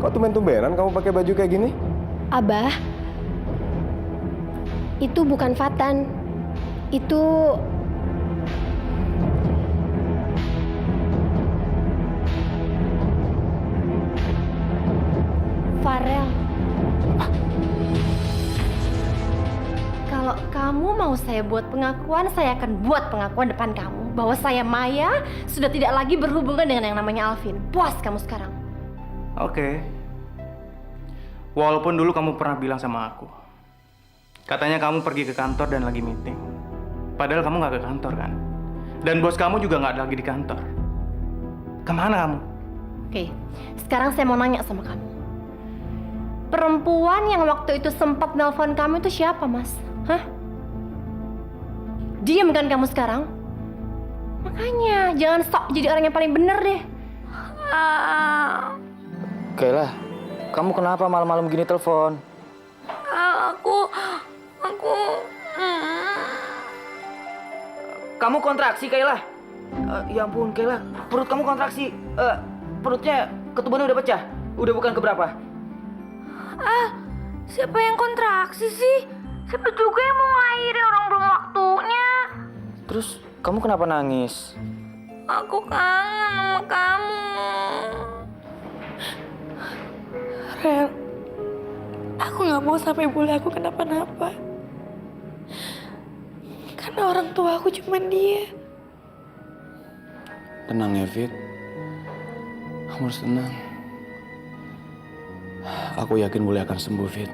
Kok tumben-tumbenan kamu pakai baju kayak gini? Abah, itu bukan Fatan. Itu Farel. Kalau kamu mau saya buat pengakuan, saya akan buat pengakuan depan kamu bahwa saya Maya sudah tidak lagi berhubungan dengan yang namanya Alvin. Puas kamu sekarang? Oke. Walaupun dulu kamu pernah bilang sama aku, katanya kamu pergi ke kantor dan lagi meeting. Padahal kamu nggak ke kantor kan? Dan bos kamu juga nggak ada lagi di kantor. Kemana kamu? Oke, sekarang saya mau nanya sama kamu. Perempuan yang waktu itu sempat nelpon kamu itu siapa, Mas? Hah? Diam kan kamu sekarang? Makanya, jangan sok jadi orang yang paling bener deh. Kayla, kamu kenapa malam-malam gini telepon? Kamu kontraksi, Kayla? Ya ampun, Kayla, perut kamu kontraksi. Perutnya ketubannya udah pecah. Udah bukan keberapa? Siapa yang kontraksi sih? Siapa juga yang mau ngelahirin orang belum waktunya? Terus kamu kenapa nangis? Aku kangen sama kamu. Rel, aku gak mau sampai bule aku kenapa-napa. Karena orang tua aku cuma dia. Tenang ya, Fit. Kamu harus tenang. Aku yakin Bule akan sembuh, Fit.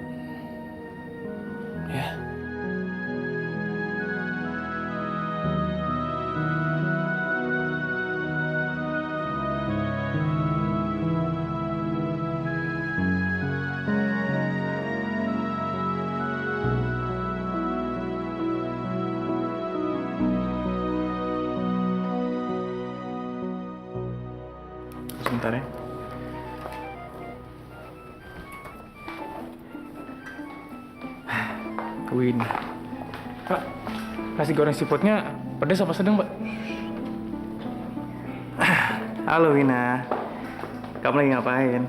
Ya. Sebentar ya. Win. Pak, nasi goreng siputnya pedas apa sedang, Pak? Halo Wina. Kamu lagi ngapain?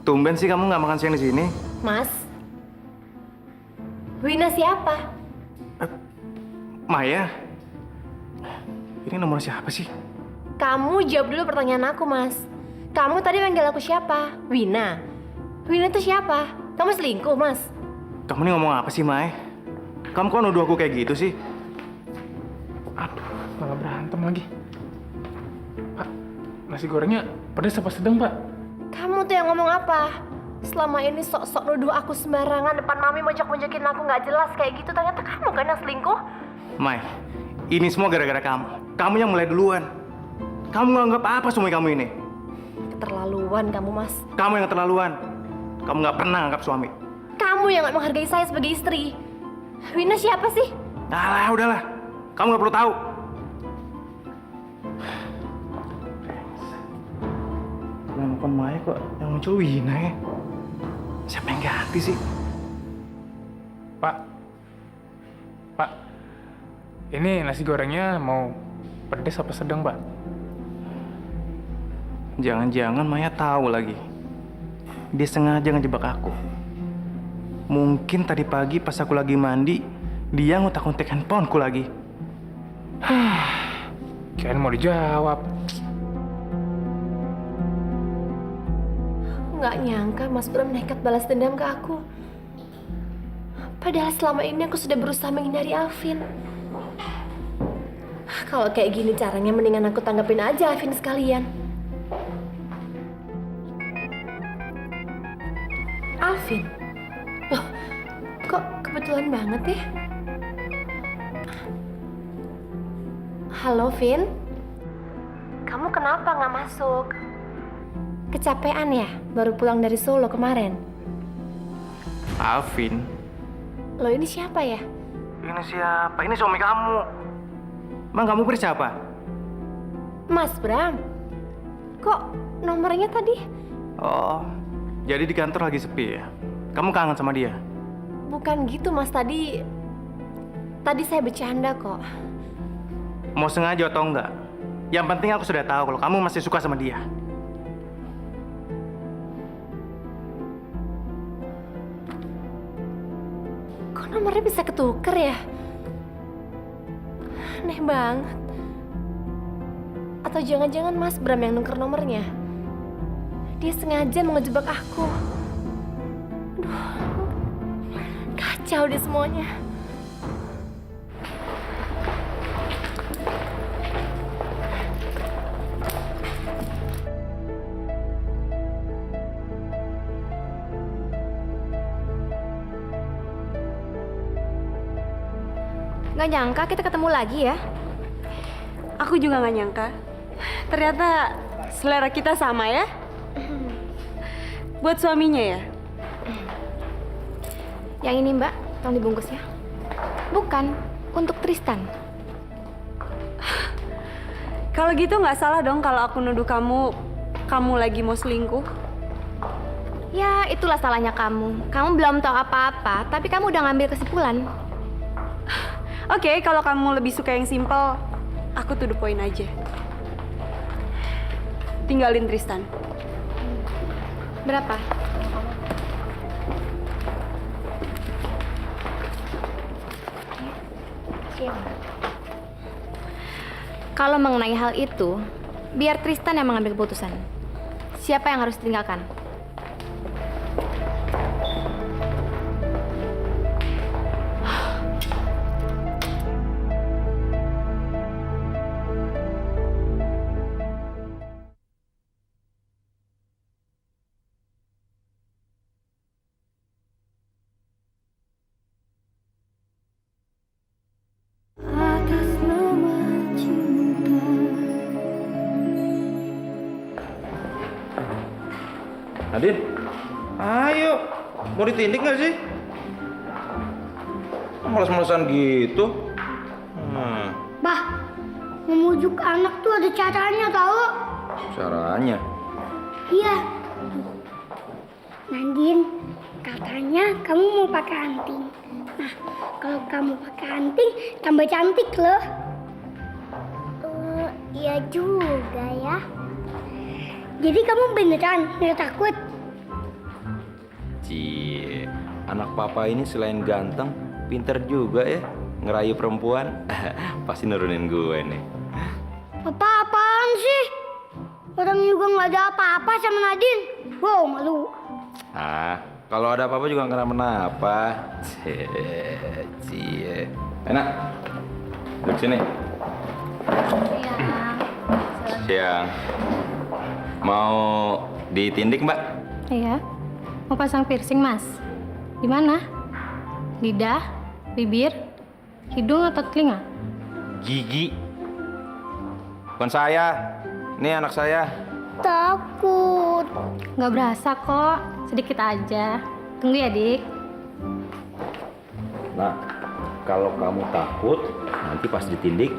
Tumben sih kamu nggak makan siang di sini. Mas, Wina siapa? Maya. Ini nomor siapa sih? Kamu jawab dulu pertanyaan aku, Mas. Kamu tadi manggil aku siapa? Wina. Wina itu siapa? Kamu selingkuh, Mas? Kamu ini ngomong apa sih, Mai? Kamu kok nuduh aku kayak gitu sih? Aduh, malah berantem lagi. Pak, nasi gorengnya pedas apa sedang, Pak? Kamu tuh yang ngomong apa? Selama ini sok-sok nuduh aku sembarangan depan mami mojok-mojokin aku nggak jelas kayak gitu. Ternyata kamu kan yang selingkuh. Mai, ini semua gara-gara kamu. Kamu yang mulai duluan. Kamu nganggap apa suami kamu ini? Keterlaluan kamu, Mas. Kamu yang keterlaluan. Kamu nggak pernah anggap suami. Kamu yang nggak menghargai saya sebagai istri. Wina siapa sih? Alah, udahlah. Kamu nggak perlu tahu. Yang nelfon Maya kok yang muncul Wina ya? Siapa yang ganti sih? Pak, Pak, ini nasi gorengnya mau pedas apa sedang, Pak? Jangan-jangan Maya tahu lagi. Dia sengaja ngejebak aku. Mungkin tadi pagi pas aku lagi mandi, dia ngutak-ngutik handphoneku lagi. Kirain mau dijawab. Nggak nyangka Mas Bram nekat balas dendam ke aku. Padahal selama ini aku sudah berusaha menghindari Alvin. Kalau kayak gini caranya mendingan aku tanggapin aja Alvin sekalian. Alvin? Loh, kok kebetulan banget ya? Halo, Vin? Kamu kenapa nggak masuk? Kecapean ya? Baru pulang dari Solo kemarin. Alvin? Loh, ini siapa ya? Ini siapa? Ini suami kamu. Emang kamu pilih siapa? Mas Bram? Kok nomornya tadi? Oh, jadi di kantor lagi sepi ya? Kamu kangen sama dia? Bukan gitu, Mas. Tadi saya bercanda kok. Mau sengaja atau enggak? Yang penting aku sudah tahu kalau kamu masih suka sama dia. nomornya bisa ketuker ya? Aneh banget. Atau jangan-jangan Mas Bram yang nuker nomornya? Dia sengaja mau ngejebak aku. Aduh, kacau deh semuanya. Gak nyangka kita ketemu lagi ya. Aku juga gak nyangka. Ternyata selera kita sama ya. Buat suaminya ya? Yang ini Mbak, tolong dibungkus ya. Bukan, untuk Tristan. Kalau gitu nggak salah dong kalau aku nuduh kamu lagi mau selingkuh. Ya, itulah salahnya kamu. Kamu belum tahu apa-apa, tapi kamu udah ngambil kesimpulan. Oke, kalau kamu lebih suka yang simple, aku to the point aja. Tinggalin Tristan. Berapa? Kalau mengenai hal itu, biar Tristan yang mengambil keputusan. Siapa yang harus ditinggalkan? Nadine, ayo, mau ditindik nggak sih? Males-malesan gitu. Bah, memujuk anak tuh ada caranya tahu? Caranya? Iya. Nandin, katanya kamu mau pakai anting. Nah, kalau kamu pakai anting, tambah cantik loh. Iya juga ya. Jadi kamu beneran nggak takut? Cie, anak papa ini selain ganteng, pinter juga ya ngerayu perempuan. Pasti nurunin gue nih. Papa apaan sih? Orang juga nggak ada apa-apa sama Nadine. Wow, malu. Ah, kalau ada apa-apa juga nggak kenapa-napa. Cie, enak. Duduk sini. Siang. Mau ditindik, Mbak? Iya. Mau pasang piercing, Mas? Di mana? Lidah, bibir, hidung atau telinga? Gigi. Bukan saya. Ini anak saya. Takut. Nggak berasa kok, sedikit aja. Tunggu ya, Dik. Nah, kalau kamu takut, nanti pas ditindik,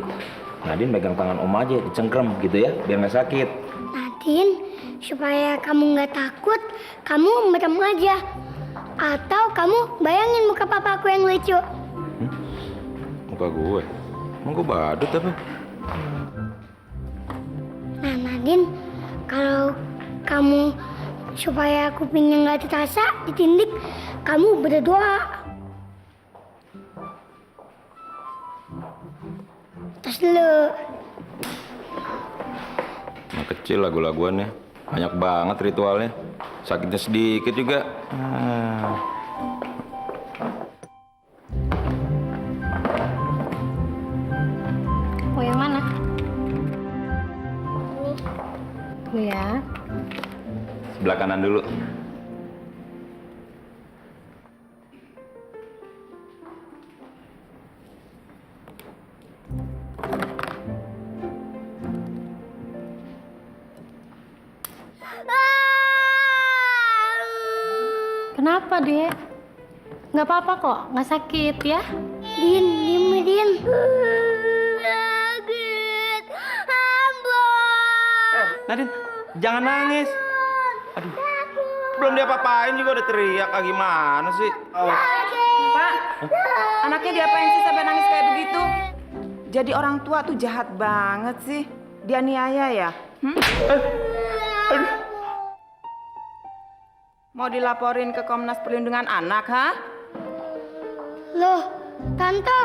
Nadine megang tangan Om aja, dicengkrem gitu ya, biar nggak sakit. Nadine, supaya kamu nggak takut, kamu merem aja. Atau kamu bayangin muka papaku yang lucu. Muka gue? Emang gue badut apa? Nah, Nadine, kalau kamu supaya kupingnya nggak terasa ditindik, kamu berdoa. Terus dulu. Nah, kecil lagu-laguannya, banyak banget ritualnya. Sakitnya sedikit juga. Mau yang mana? Tunggu ya. Sebelah kanan dulu. Kenapa, Dek? Nggak apa-apa kok, nggak sakit ya? Din, Din. Sakit. Ambon. Nadine, jangan nangis. Aduh, belum diapa-apain juga udah teriak. Gimana sih? Pak, anaknya diapain sih sampai nangis kayak begitu? Jadi orang tua tuh jahat banget sih. Dianiaya ya? Mau dilaporin ke Komnas Perlindungan Anak, ha? Loh, Tante,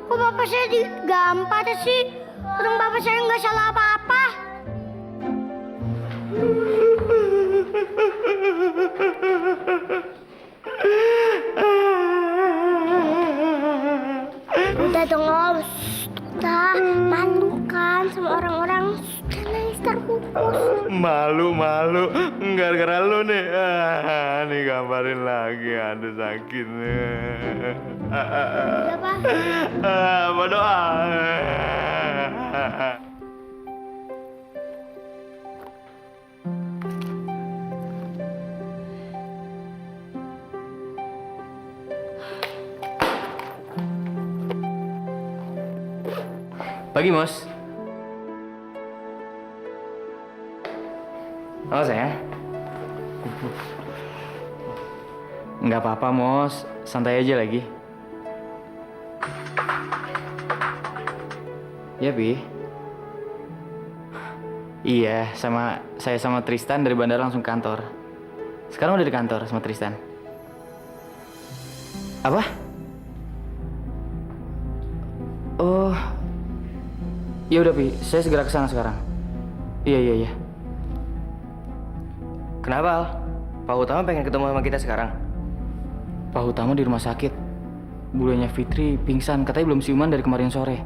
kok bapak saya digampar sih? Orang bapak saya nggak salah apa-apa. Udah dong, Om. Udah, malu kan sama orang-orang. Udah nangis terpupus. Malu. Gara-gara lu nih. Nih gambarin lagi. Aduh sakitnya. Udah, Pak. Berdoa. Pagi, Mos. Oh, sayang. Nggak apa-apa, Mos. Santai aja lagi. Ya, Pi. Iya, saya sama Tristan dari bandara langsung kantor. Sekarang udah di kantor sama Tristan. Apa? Oh. Ya udah, Pi. Saya segera ke sana sekarang. Iya. Kenapa, Al? Pak Utama pengen ketemu sama kita sekarang. Pak Utama di rumah sakit. Bulenya Fitri pingsan, katanya belum siuman dari kemarin sore.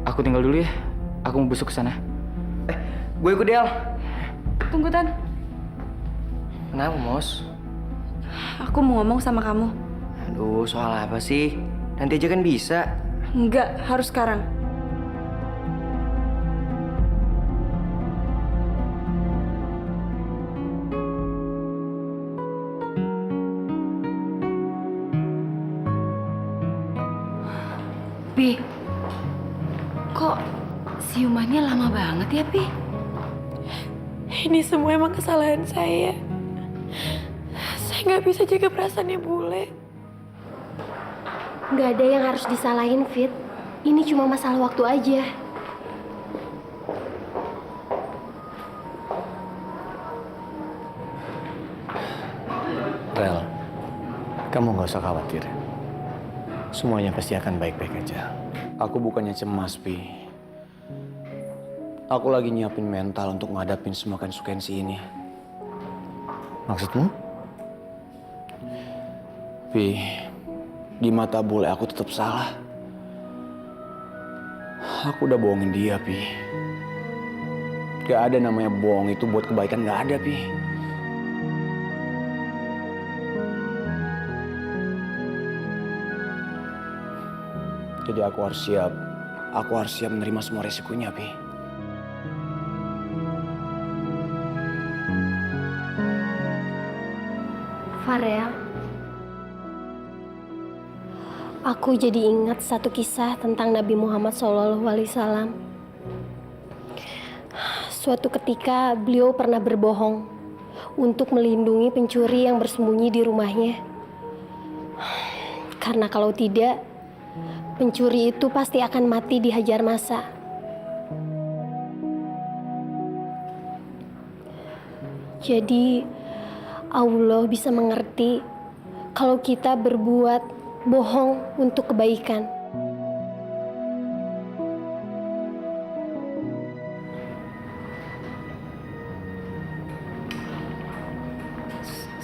Aku tinggal dulu ya. Aku mau besok ke sana. Gue ikut deh, Al. Tunggu, Tan. Kenapa, Mos? Aku mau ngomong sama kamu. Aduh, soal apa sih? Nanti aja kan bisa. Enggak, harus sekarang. Pi, kok siumannya lama banget ya, Pi? Ini semua emang kesalahan saya. Saya nggak bisa jaga perasaannya bule. Nggak ada yang harus disalahin, Fit. Ini cuma masalah waktu aja. Rel, kamu nggak usah khawatir. Semuanya pasti akan baik-baik aja. Aku bukannya cemas, Pi. Aku lagi nyiapin mental untuk ngadapin semua konsekuensi ini. Maksudmu? Pi, di mata bule aku tetap salah. Aku udah bohongin dia, Pi. Gak ada namanya bohong itu buat kebaikan, gak ada, Pi. Jadi aku harus siap menerima semua resikonya, Pi. Farel, aku jadi ingat satu kisah tentang Nabi Muhammad SAW. Suatu ketika beliau pernah berbohong untuk melindungi pencuri yang bersembunyi di rumahnya. Karena kalau tidak, pencuri itu pasti akan mati dihajar massa. Jadi Allah bisa mengerti kalau kita berbuat bohong untuk kebaikan.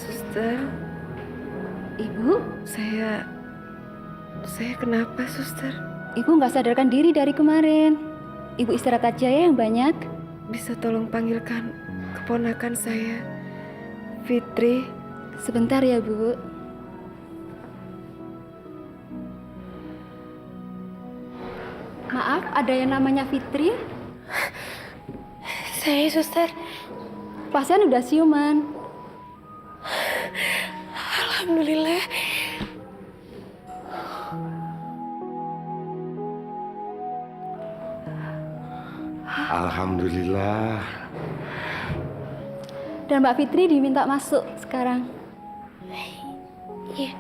Suster, Ibu, saya kenapa, Suster? Ibu nggak sadarkan diri dari kemarin. Ibu istirahat aja ya yang banyak. Bisa tolong panggilkan keponakan saya, Fitri. Sebentar ya, Bu. Maaf, ada yang namanya Fitri? Saya, Suster. Pasien udah siuman. Alhamdulillah. Alhamdulillah. Dan Mbak Fitri diminta masuk sekarang. Iya.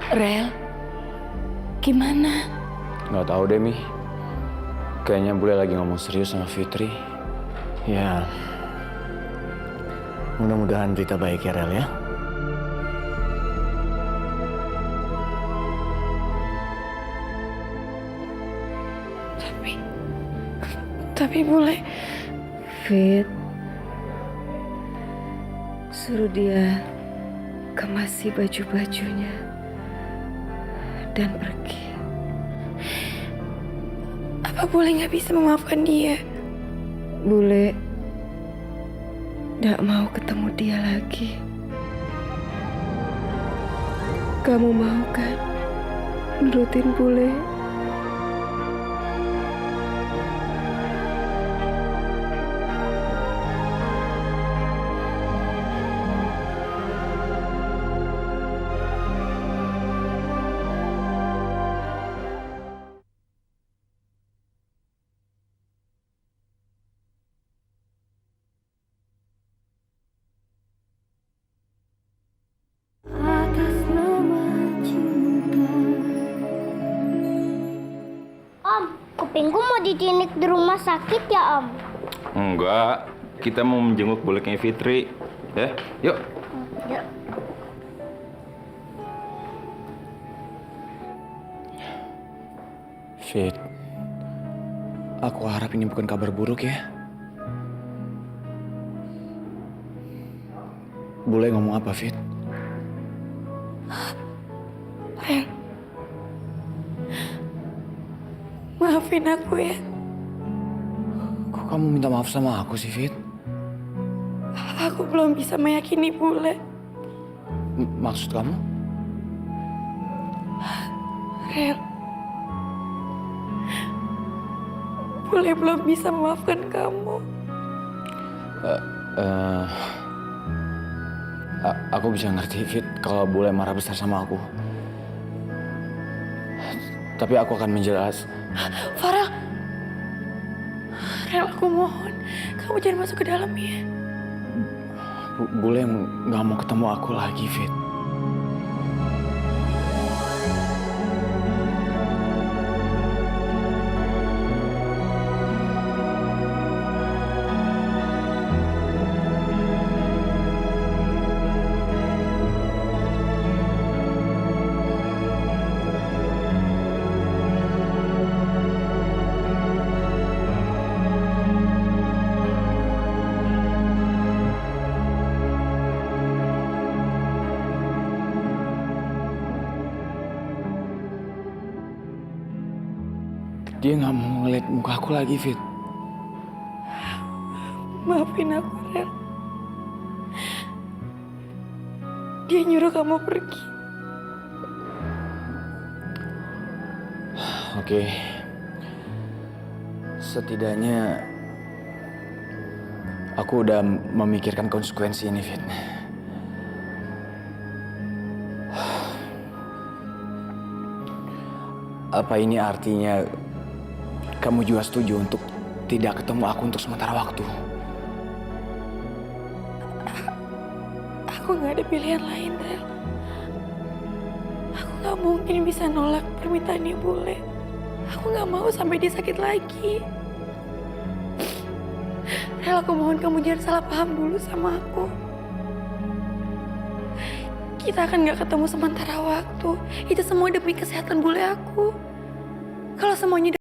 Rel, gimana? Nggak tahu deh, Mi. Kayaknya Bule lagi ngomong serius sama Fitri. Ya, mudah-mudahan berita baik ya, Rel ya. Tapi Bule, Fit, suruh dia kemasi baju-bajunya dan pergi. apa Bule nggak bisa memaafkan dia? Bule gak mau ketemu dia lagi. Kamu mau kan nurutin Bule? Om, kupingku mau ditinik di rumah sakit ya, Om? Enggak, kita mau menjenguk buleknya Fitri. Ya, yuk. Yuk. Fit, aku harap ini bukan kabar buruk ya. Boleh ngomong apa, Fit? Rel, maafin aku ya. Kok kamu minta maaf sama aku sih, Fit? Aku belum bisa meyakini Bule. Maksud kamu? Rel, Bule belum bisa memaafkan kamu. Aku bisa ngerti, Fit, kalau boleh marah besar sama aku. Tapi aku akan menjelas. Farah, Rel, aku mohon kamu jangan masuk ke dalam ya. Boleh nggak mau ketemu aku lagi, Fit. Dia nggak mau ngeliat muka aku lagi, Fit. Maafin aku, Rel. Dia nyuruh kamu pergi. Oke. Setidaknya aku udah memikirkan konsekuensi ini, Fit. Apa ini artinya kamu juga setuju untuk tidak ketemu aku untuk sementara waktu? Aku nggak ada pilihan lain, Rel. Aku nggak mungkin bisa nolak permintaannya Bule. Aku nggak mau sampai dia sakit lagi. Rel, aku mohon kamu jangan salah paham dulu sama aku. Kita akan nggak ketemu sementara waktu. Itu semua demi kesehatan Bule aku. Kalau semuanya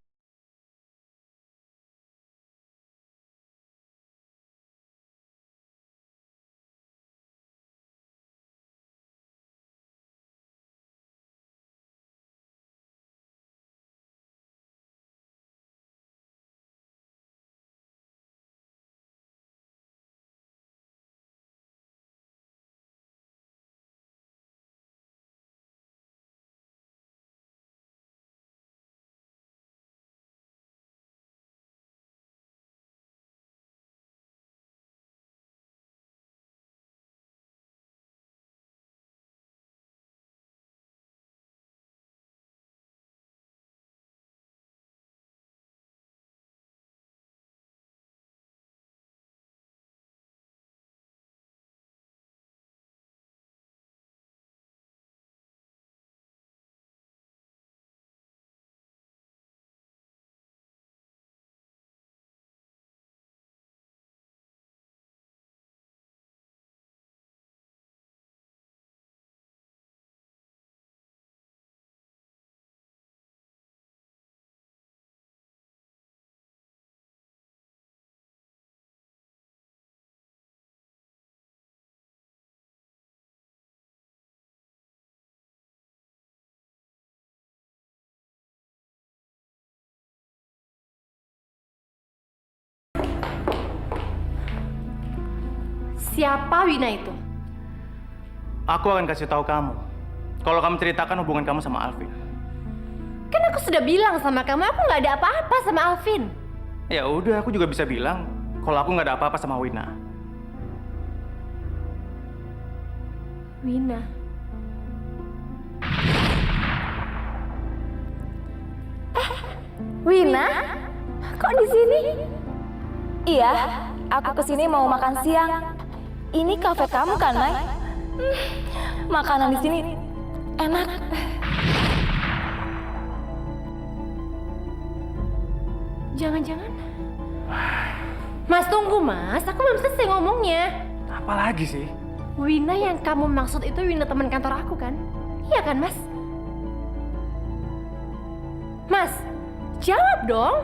Siapa Wina itu? Aku akan kasih tahu kamu. Kalau kamu ceritakan hubungan kamu sama Alvin. Kan aku sudah bilang sama kamu, aku nggak ada apa-apa sama Alvin. Ya udah, aku juga bisa bilang kalau aku nggak ada apa-apa sama Wina. Wina. Wina, kok di sini? Iya, aku kesini mau makan siang. Ini kafe kamu kan, Nay? Makanan di sini enak. Jangan-jangan. Mas, tunggu Mas, aku belum selesai ngomongnya. Apa lagi sih? Wina yang kamu maksud itu Wina teman kantor aku kan? Iya kan Mas? Mas, jawab dong.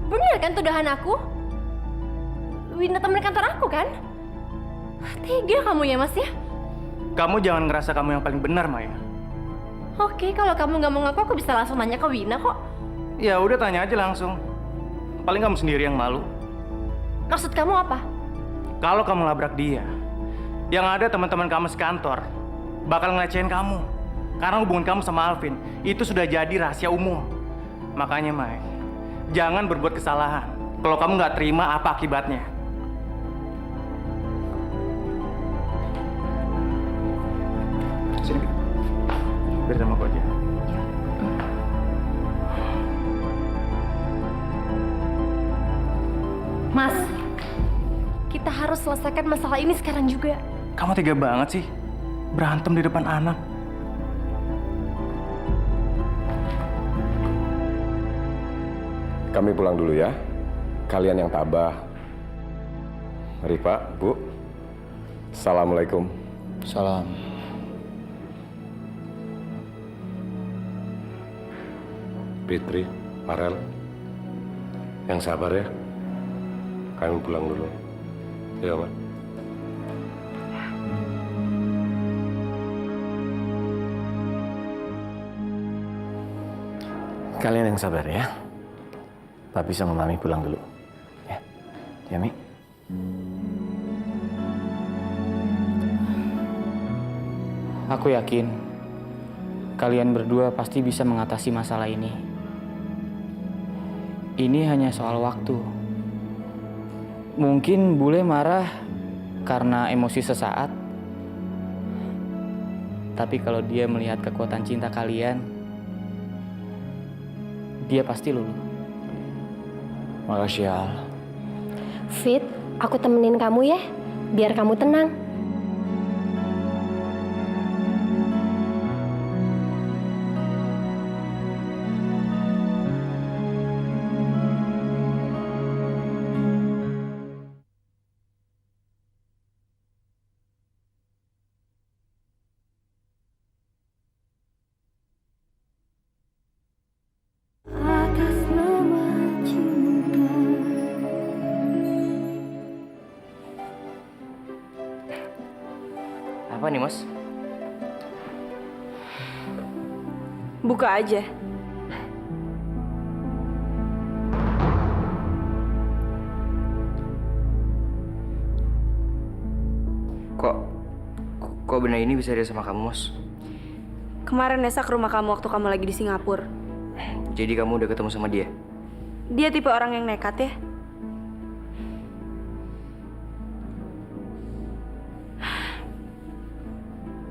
Bener kan tuduhan aku? Wina teman kantor aku kan? Tega kamu ya Mas ya? Kamu jangan ngerasa kamu yang paling benar, Maya. Oke, kalau kamu nggak mau ngaku, aku bisa langsung nanya ke Wina kok. Ya udah, tanya aja langsung. Paling kamu sendiri yang malu. Maksud kamu apa? Kalau kamu labrak dia, yang ada teman-teman kamu sekantor bakal ngelecehin kamu. Karena hubungan kamu sama Alvin itu sudah jadi rahasia umum. Makanya, Mai, jangan berbuat kesalahan kalau kamu nggak terima apa akibatnya. Sini, biar sama aku aja. Mas, kita harus selesaikan masalah ini sekarang juga. Kamu tega banget sih, berantem di depan anak. Kami pulang dulu ya. Kalian yang tabah. Mari Pak, Bu. Assalamualaikum. Salam. Fitri, Farel. Yang sabar ya. Kami pulang dulu. Ya, Mas. Kalian yang sabar ya. Papi sama Mami pulang dulu. Ya, ya Mi. Aku yakin kalian berdua pasti bisa mengatasi masalah ini. Ini hanya soal waktu. Mungkin Bule marah karena emosi sesaat. Tapi kalau dia melihat kekuatan cinta kalian, dia pasti luluh. Makasih ya Al. Fit, aku temenin kamu ya, biar kamu tenang. Apa nih, Mas? Buka aja. Kok benda ini bisa ada sama kamu, Mas? Kemarin Nesa ke rumah kamu waktu kamu lagi di Singapura. Jadi kamu udah ketemu sama dia? Dia tipe orang yang nekat ya.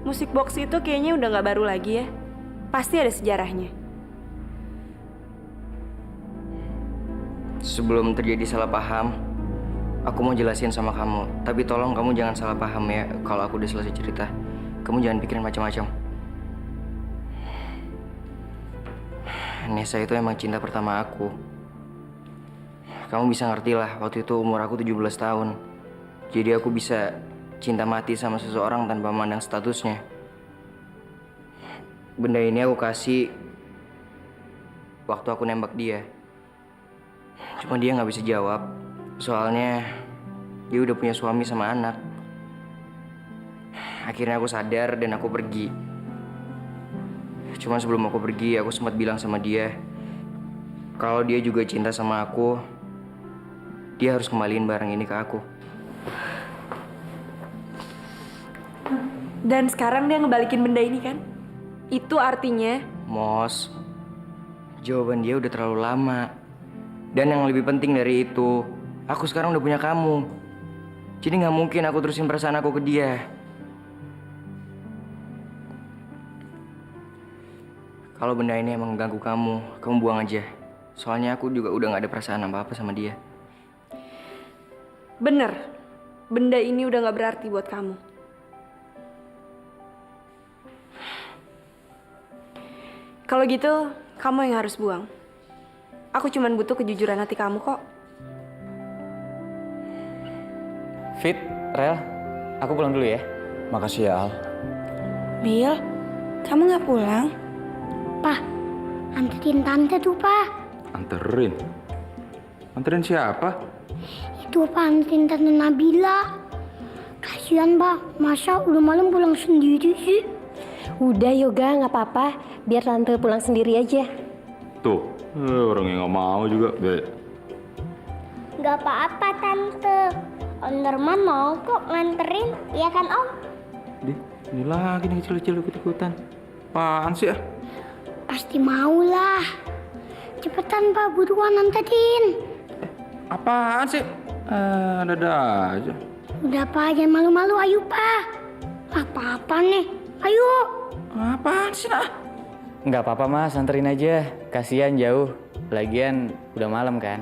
Musik box itu kayaknya udah nggak baru lagi ya. Pasti ada sejarahnya. Sebelum terjadi salah paham, aku mau jelasin sama kamu. Tapi tolong kamu jangan salah paham ya. Kalau aku udah selesai cerita, kamu jangan pikirin macam-macam. Nesa itu emang cinta pertama aku. Kamu bisa ngerti lah, waktu itu umur aku 17 tahun. Jadi aku bisa cinta mati sama seseorang tanpa memandang statusnya. Benda ini aku kasih waktu aku nembak dia. Cuma dia nggak bisa jawab. Soalnya dia udah punya suami sama anak. Akhirnya aku sadar dan aku pergi. Cuma sebelum aku pergi, aku sempat bilang sama dia kalau dia juga cinta sama aku, dia harus kembaliin barang ini ke aku. Dan sekarang dia ngebalikin benda ini kan? Itu artinya... Mos, jawaban dia udah terlalu lama. Dan yang lebih penting dari itu, aku sekarang udah punya kamu. Jadi nggak mungkin aku terusin perasaan aku ke dia. Kalau benda ini emang mengganggu kamu buang aja. Soalnya aku juga udah nggak ada perasaan apa-apa sama dia. Bener, benda ini udah gak berarti buat kamu. Kalau gitu, kamu yang harus buang. Aku cuman butuh kejujuran hati kamu kok. Fit, Rel, aku pulang dulu ya. Makasih ya, Al. Bill, kamu gak pulang? Pa, anterin tante tuh, Pa. Anterin? Anterin siapa? Itu Pa, anterin tante Nabila. Kasihan, Pa. Masa udah malam pulang sendiri sih? Udah Yoga, nggak apa-apa. Biar tante pulang sendiri aja. Tuh, orang yang nggak mau juga. Gak apa-apa, Tante. Om Norman mau kok nganterin, iya kan Om? Ini lagi nih kecil-kecil ikut-ikutan. Apaan sih ah? Pasti mau lah. Cepetan Pak, buruan anterin. Apaan sih? Ada aja. Udah Pak, jangan malu-malu, ayo Pak. Apa-apa nih, ayo. Apaan sih ah? Nggak apa-apa mas, anterin aja. Kasihan jauh. Lagian udah malam kan.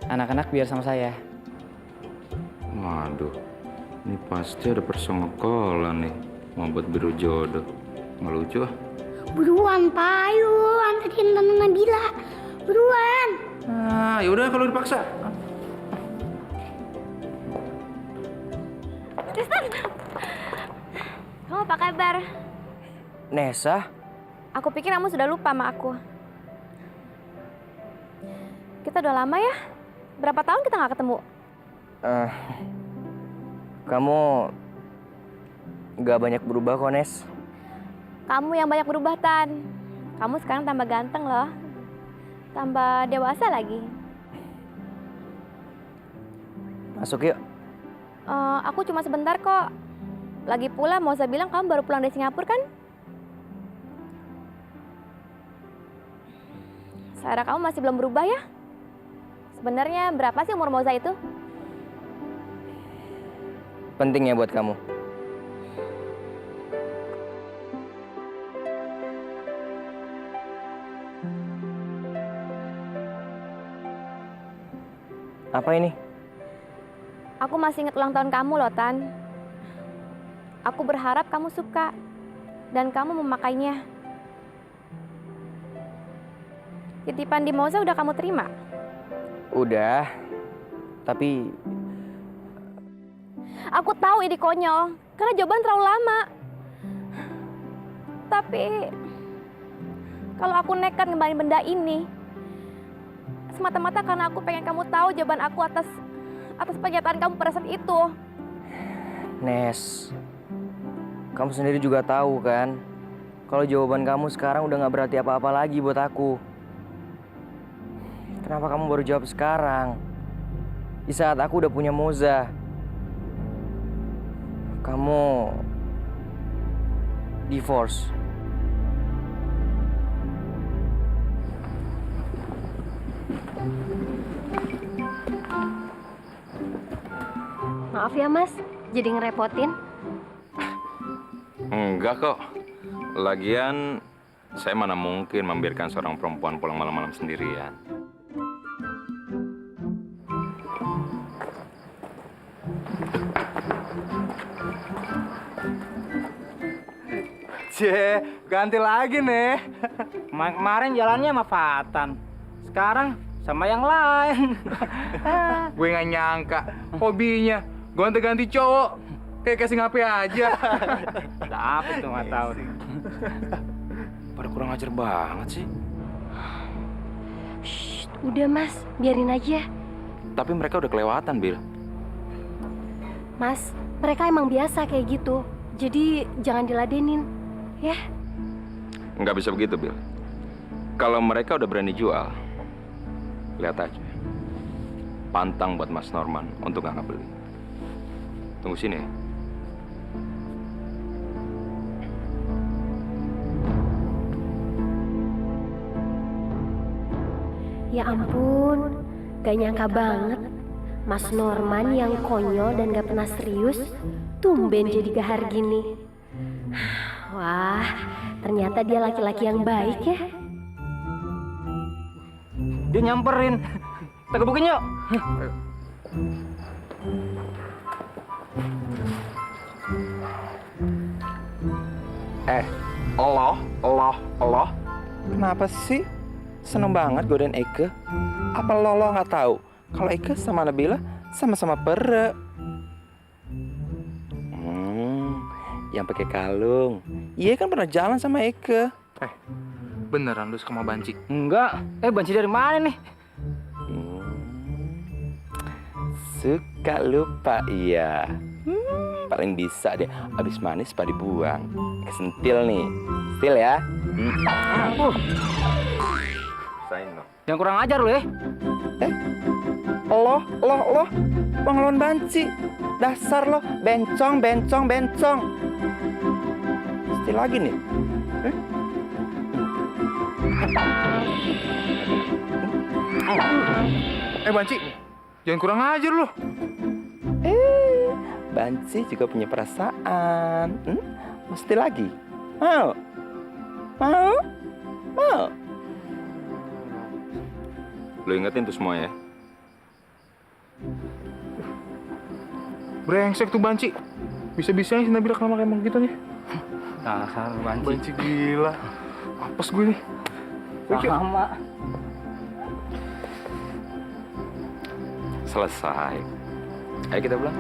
Anak-anak biar sama saya. Waduh, ini pasti ada persenggolan nih. Mau buat biru jodoh. Nggak lucu ah. Buruan Pak, ayo anterin Tante Nabila. Buruan. Yaudah kalau dipaksa. Tristan, kamu apa kabar? Nessa? Aku pikir kamu sudah lupa sama aku. Kita udah lama ya? Berapa tahun kita nggak ketemu? Kamu nggak banyak berubah kok, Nes. Kamu yang banyak berubah, Tan. Kamu sekarang tambah ganteng loh. Tambah dewasa lagi. Masuk yuk. Aku cuma sebentar kok. Lagi pula mau saya bilang kamu baru pulang dari Singapura kan? Selera kamu masih belum berubah ya? Sebenarnya berapa sih umur Moza itu? Penting ya buat kamu. Apa ini? Aku masih ingat ulang tahun kamu loh, Tan. Aku berharap kamu suka dan kamu memakainya. Titipan di Moza udah kamu terima? Udah. Tapi aku tahu ini konyol karena jawaban terlalu lama. Tapi kalau aku nekat ngembalin benda ini semata-mata karena aku pengen kamu tahu jawaban aku atas pernyataan kamu pada saat itu. Nes, kamu sendiri juga tahu kan, kalau jawaban kamu sekarang udah gak berarti apa-apa lagi buat aku. Kenapa kamu baru jawab sekarang? Di saat aku udah punya Moza. Kamu divorce. Maaf ya Mas, jadi ngerepotin. Enggak kok. Lagian, saya mana mungkin membiarkan seorang perempuan pulang malam-malam sendirian. Ganti lagi nih. Kemarin jalannya sama Fatan. Sekarang sama yang lain. Gue nggak nyangka hobinya gonta-ganti cowok kayak kasih ngapain aja. Apa tuh nggak tahu nih. Pada kurang ajar banget sih. Shh, udah Mas, biarin aja. Tapi mereka udah kelewatan, Bil. Mas, mereka emang biasa kayak gitu. Jadi jangan diladenin, ya? Nggak bisa begitu, Bil. Kalau mereka udah berani jual, lihat aja. Pantang buat Mas Norman untuk nggak beli. Tunggu sini ya. Ya ampun, gak nyangka banget. Mas Norman yang konyol dan gak pernah serius, tumben jadi gahar gini. Wah, ternyata dia laki-laki yang baik ya. Dia nyamperin. Kita gebukin yuk. Allah. Kenapa sih seneng banget godain Eke? Apa lo nggak tahu kalau Eke sama Nabila sama-sama pere? Yang pakai kalung. Iya kan pernah jalan sama Eke. Beneran lu suka sama banci? Enggak. Banci dari mana nih? Suka lupa iya. Paling bisa deh. Abis manis pak dibuang. Kesentil nih. Sentil ya. Yang kurang ajar lo ya. Lo ngelawan banci. Dasar lo bencong. Sentil lagi nih. Banci, jangan kurang ajar lo. Banci juga punya perasaan. Mesti lagi. Mau? Lo ingetin tuh semua ya. Brengsek tuh banci. Bisa-bisanya si Nabila kenapa kayak gitu nih? Dasar banci. Banci gila. Apes gue nih. Sama. Selesai. Ayo kita pulang.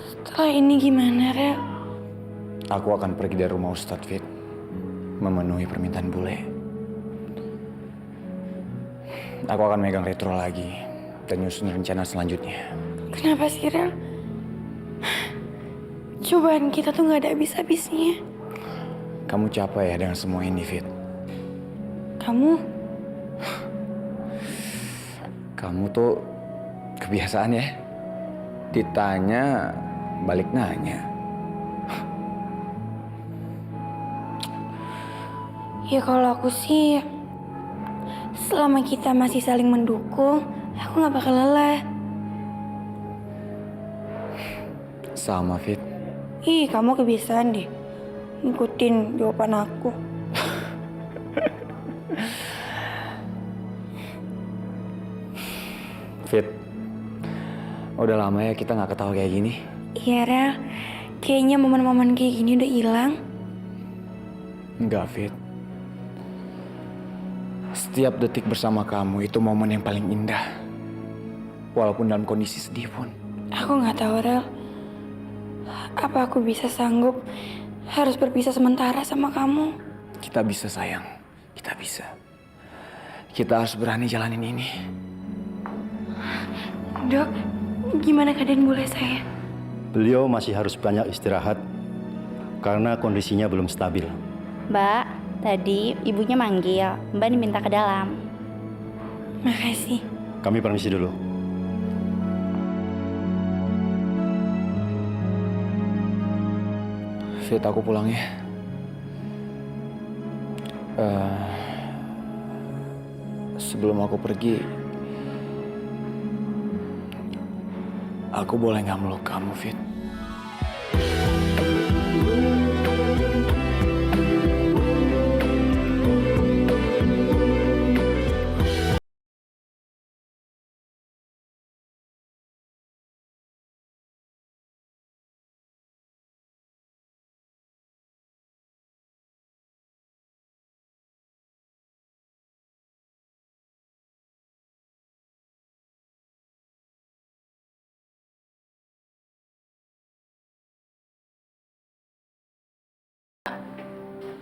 Setelah ini gimana, Rel? Aku akan pergi dari rumah Ustadz Fit, memenuhi permintaan bule. Aku akan megang Retro lagi dan nyusun rencana selanjutnya. Kenapa sih, Rel? Cobaan kita tuh gak ada habis-habisnya. Kamu capek ya dengan semua ini, Fit? Kamu tuh kebiasaan ya. Ditanya, balik nanya. Ya kalau aku sih, selama kita masih saling mendukung, aku gak bakal lelah. Sama, Fit. Ih, kamu kebiasaan deh ngikutin jawaban aku. Fit, udah lama ya kita gak ketawa kayak gini. Iya, Rel. Kayaknya momen-momen kayak gini udah hilang. Enggak, Fit. Setiap detik bersama kamu itu momen yang paling indah. Walaupun dalam kondisi sedih pun. Aku gak tahu, Rel. Apa aku bisa sanggup harus berpisah sementara sama kamu? Kita bisa, sayang. Kita bisa. Kita harus berani jalanin ini. Dok, gimana keadaan bule saya? Beliau masih harus banyak istirahat karena kondisinya belum stabil. Mbak, tadi ibunya manggil. Mbak diminta ke dalam. Makasih. Kami permisi dulu. Fit, aku pulang ya. Sebelum aku pergi, aku boleh nggak meluk kamu, Fit?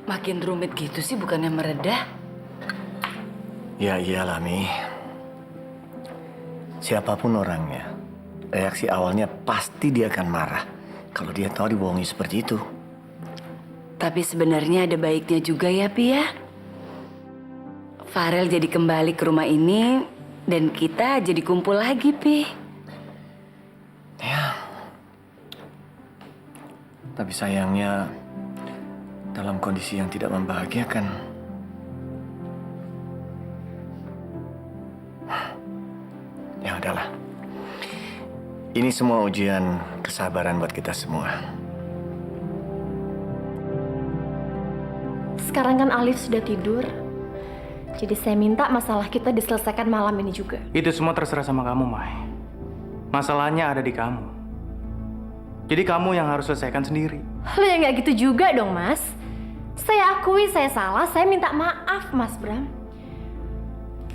Makin rumit gitu sih, bukannya meredah? Ya iyalah, Mi. Siapapun orangnya, reaksi awalnya pasti dia akan marah. kalau dia tahu dibohongi seperti itu. Tapi sebenarnya ada baiknya juga ya, Pi ya. Farel jadi kembali ke rumah ini dan kita jadi kumpul lagi, Pi. Ya. Tapi sayangnya dalam kondisi yang tidak membahagiakan. Ya udahlah. Ini semua ujian kesabaran buat kita semua. Sekarang kan Alif sudah tidur. Jadi saya minta masalah kita diselesaikan malam ini juga. Itu semua terserah sama kamu, Mai. Masalahnya ada di kamu. Jadi kamu yang harus selesaikan sendiri. Lo ya nggak gitu juga dong, Mas. Saya akui saya salah, saya minta maaf, Mas Bram.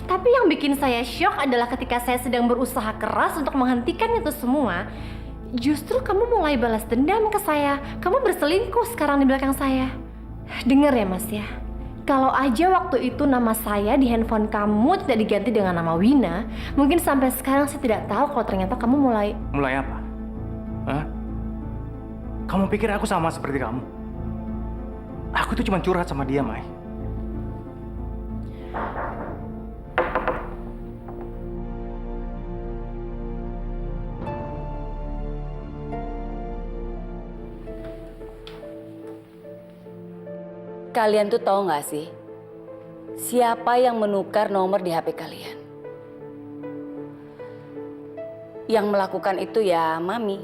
Tapi yang bikin saya shock adalah ketika saya sedang berusaha keras untuk menghentikan itu semua, justru kamu mulai balas dendam ke saya. Kamu berselingkuh sekarang di belakang saya. Dengar ya, Mas ya. Kalau aja waktu itu nama saya di handphone kamu tidak diganti dengan nama Wina, mungkin sampai sekarang saya tidak tahu kalau ternyata kamu mulai... Mulai apa? Hah? Kamu pikir aku sama seperti kamu? Aku tuh cuma curhat sama dia, Mai. Kalian tuh tahu nggak sih siapa yang menukar nomor di HP kalian? Yang melakukan itu ya Mami.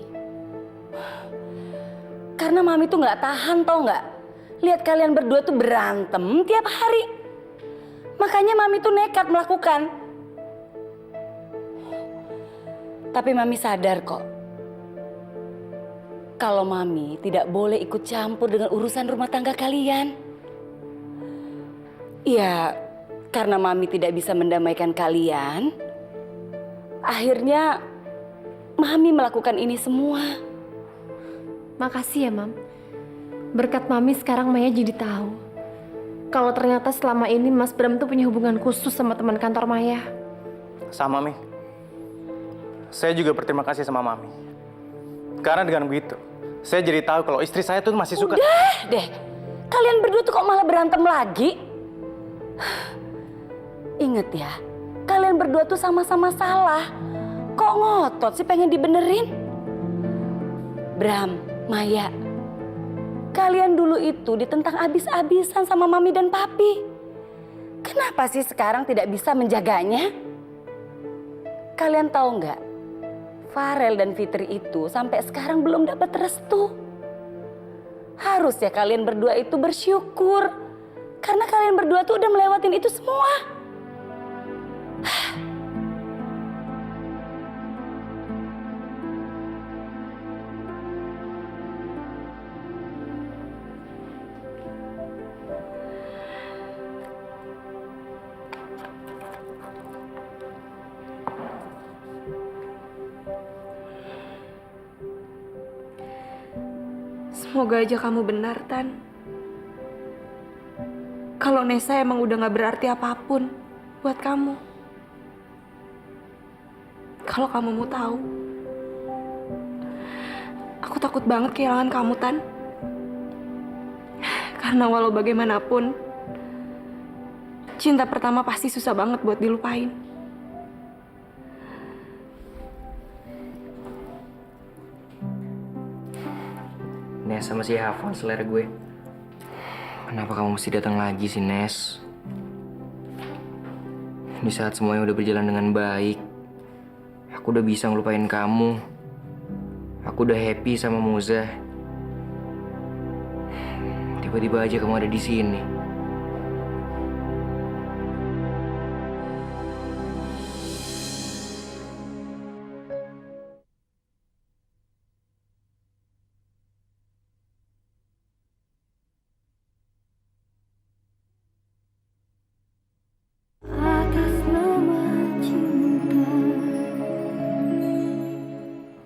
Karena Mami tuh nggak tahan, tau nggak? Lihat kalian berdua tuh berantem tiap hari. Makanya Mami tuh nekat melakukan. Tapi Mami sadar kok, kalau Mami tidak boleh ikut campur dengan urusan rumah tangga kalian. Ya, karena Mami tidak bisa mendamaikan kalian, akhirnya Mami melakukan ini semua. Makasih ya, Mam. Berkat Mami sekarang Maya jadi tahu kalau ternyata selama ini Mas Bram tuh punya hubungan khusus sama teman kantor Maya. Sama, Mi. Saya juga berterima kasih sama Mami. Karena dengan begitu, saya jadi tahu kalau istri saya tuh masih suka... Udah deh, kalian berdua tuh kok malah berantem lagi? Ingat ya, kalian berdua tuh sama-sama salah. Kok ngotot sih pengen dibenerin? Bram, Maya, kalian dulu itu ditentang abis-abisan sama Mami dan Papi. Kenapa sih sekarang tidak bisa menjaganya? Kalian tahu nggak? Farel dan Fitri itu sampai sekarang belum dapat restu. Harusnya kalian berdua itu bersyukur. Karena kalian berdua tuh udah melewatin itu semua. Semoga aja kamu benar, Tan. Kalau Nesa emang udah gak berarti apapun buat kamu. Kalau kamu mau tahu, aku takut banget kehilangan kamu, Tan. Karena walau bagaimanapun, cinta pertama pasti susah banget buat dilupain. Nesa masih hafal selera gue. Kenapa kamu mesti datang lagi sih, Nes? Di saat semuanya udah berjalan dengan baik, aku udah bisa ngelupain kamu. Aku udah happy sama Muza. Tiba-tiba aja kamu ada di sini.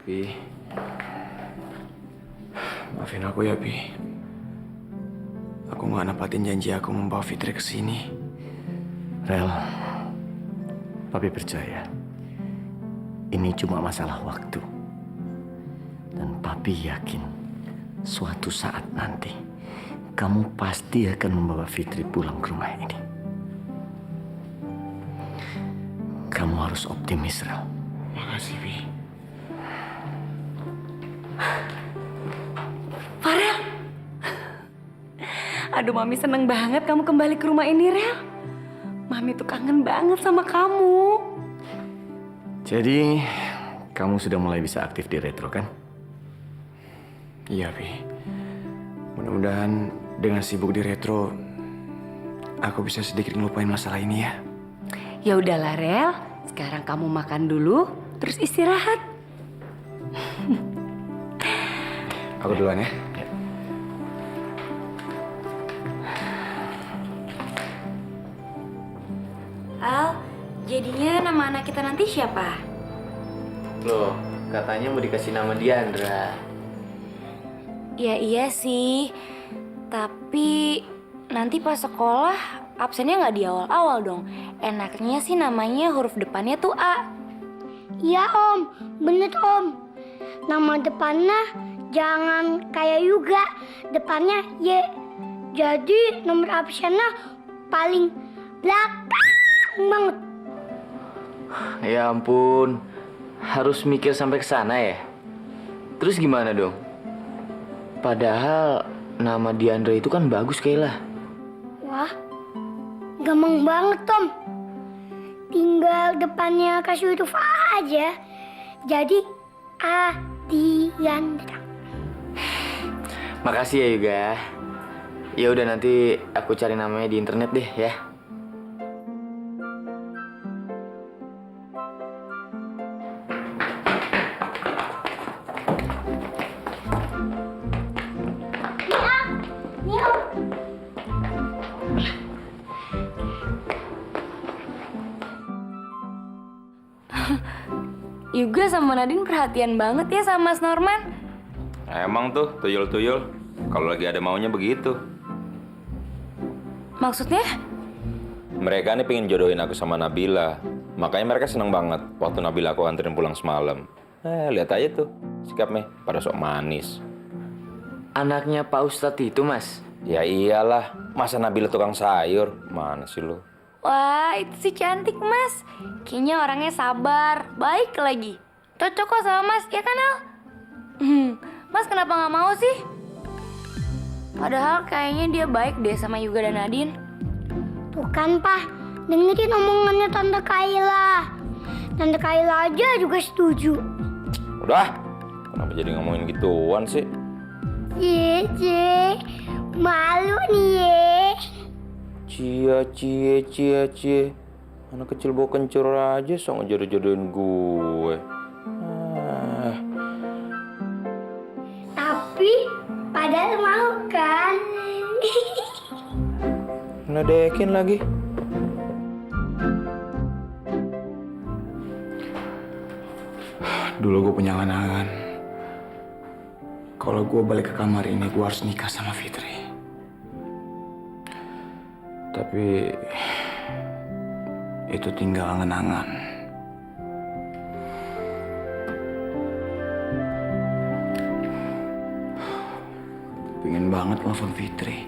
Pi, maafin aku ya, Pi. Aku nggak nepatin janji aku membawa Fitri ke sini. Rel, Papi percaya ini cuma masalah waktu. Dan Papi yakin suatu saat nanti kamu pasti akan membawa Fitri pulang ke rumah ini. Kamu harus optimis, Rel. Makasih, Bi. Farel. Aduh, Mami seneng banget kamu kembali ke rumah ini, Rel. Mami tuh kangen banget sama kamu. Jadi, kamu sudah mulai bisa aktif di Retro, kan? Iya, Bi. Mudah-mudahan dengan sibuk di Retro, aku bisa sedikit ngelupain masalah ini ya. Ya udahlah, Rel. Sekarang kamu makan dulu, terus istirahat. Aku duluan ya. Al, jadinya nama anak kita nanti siapa? Loh, katanya mau dikasih nama Diandra. Ya iya sih, tapi nanti pas sekolah absennya nggak di awal-awal dong. Enaknya sih namanya huruf depannya tuh A. Iya Om, bener Om. Nama depannya jangan kayak Yuga, depannya Y. Jadi nomor absennya paling belakang banget. Ya ampun, harus mikir sampai ke sana ya. Terus gimana dong? Padahal nama Diandra itu kan bagus, Kayla. Wah, gampang banget Tom. Tinggal depannya kasih huruf A aja. Jadi Adiandra. Makasih ya Yuga. Ya udah, nanti aku cari namanya di internet deh ya. Yuga sama Nadine perhatian banget ya sama Mas Norman. Emang tuh tuyul-tuyul, kalau lagi ada maunya begitu. Maksudnya? Mereka nih pengen jodohin aku sama Nabila. Makanya mereka seneng banget waktu Nabila aku anterin pulang semalam. Lihat aja tuh sikapnya, pada sok manis. Anaknya Pak Ustadz itu, Mas? Ya iyalah, masa Nabila tukang sayur? Mana sih lo? Wah, itu sih cantik Mas. Kayaknya orangnya sabar, baik lagi. Cocok kok sama Mas, ya kan Al? Mas kenapa nggak mau sih? Padahal kayaknya dia baik deh sama Yuga dan Nadine. Tuh kan Pak, dengerin omongannya Tante Kayla. Tante Kayla aja juga setuju. Udah, kenapa jadi ngomongin gituan sih? Cie, malu nih ye. Cie. Anak kecil bawa kencur aja sok ngejodoh-jodohin gue. Tapi padahal mau kan? Ngedekin lagi. Dulu gue punya angan-angan. Kalau gue balik ke kamar ini, gue harus nikah sama Fitri. Tapi itu tinggal angan-angan. Pengen banget nelfon Fitri.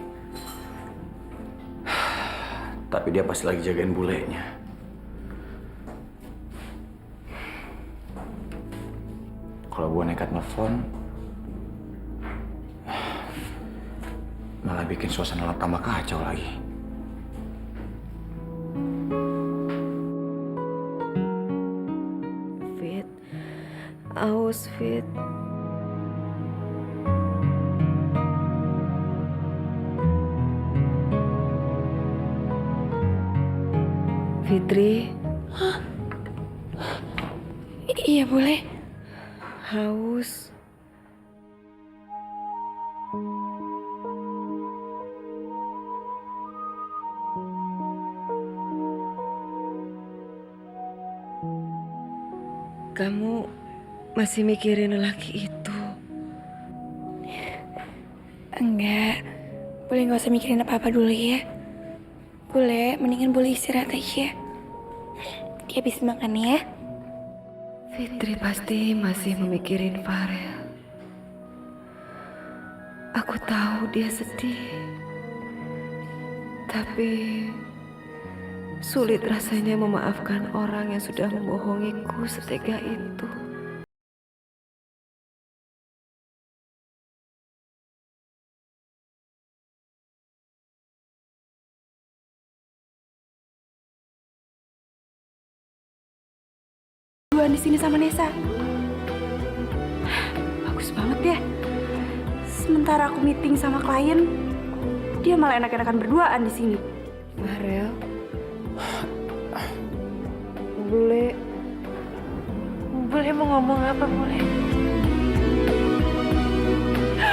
Tapi dia pasti lagi jagain bulenya. Kalau gue nekat nelfon, malah bikin suasana tambah kacau lagi. Fit, aus Fit. Fitri. Hah? Iya boleh. Haus. Kamu masih mikirin lelaki itu? Enggak. Boleh nggak usah mikirin apa-apa dulu ya? Boleh, mendingan boleh istirahat aja. Dia habis makan ya. Fitri pasti masih memikirin Farel. Aku tahu dia sedih. Tapi sulit rasanya memaafkan orang yang sudah membohongiku setega itu. Di sini sama Nesa. Bagus banget ya. Sementara aku meeting sama klien, dia malah enak-enakan berduaan di sini. Farel, boleh mau ngomong apa boleh?